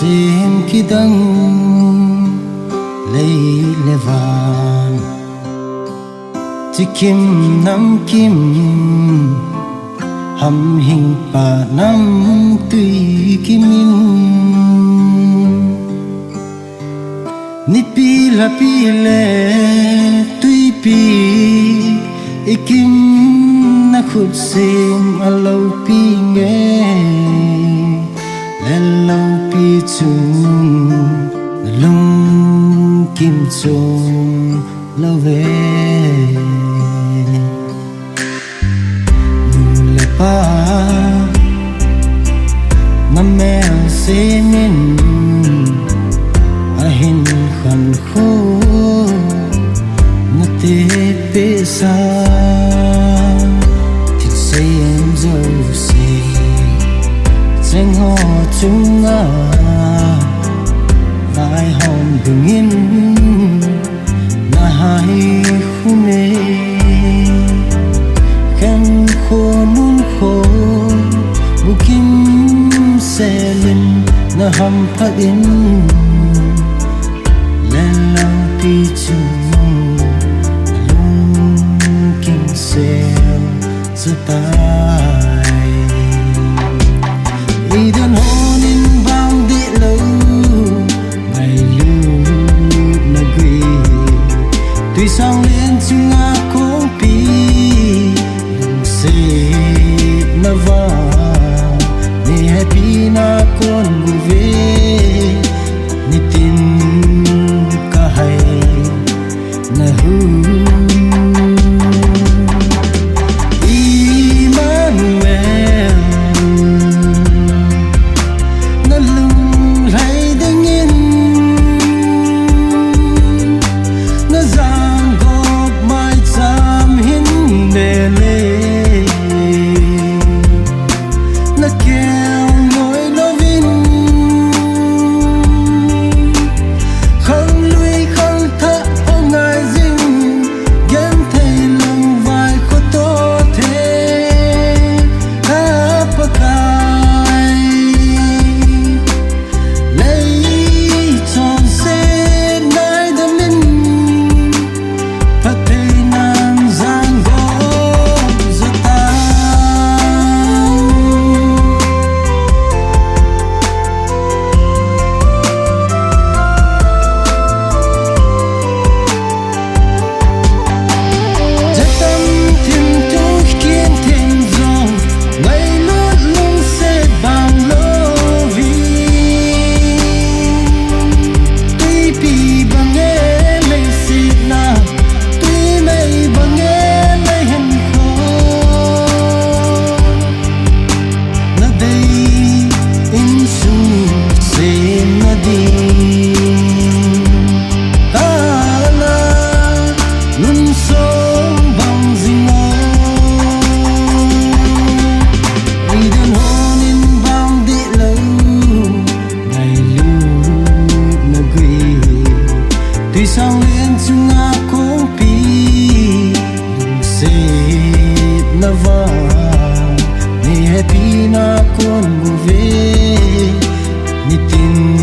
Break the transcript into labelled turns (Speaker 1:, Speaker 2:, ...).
Speaker 1: xem khi đăng lấy levan chỉ kim năm kim hầm hình pa năm tùy kimin ni pi la pi le tùy pi ikim na khut xem alo pi nghe lên lâu pi chung lung kim chung lâu về lệ pa năm mẹ sẽ min a hin khăn khô na te pe sa thịt say em dâu say tranh ho chung à vai hòm bình yên na hai khu mê khen khô nun khô bu kim xe lên na hầm phát in lên lòng pi chung lung kim xe giơ tay ý đơn hôn in vang đi lâu ngày lưu na ghi tuy sang lên chung a cũng pi lung xe na vang ni happy na con bu về ni tin ka hai na hu tuy sao liên chung a cũng pi lung xe na vang ni happy na con bu ve ni tin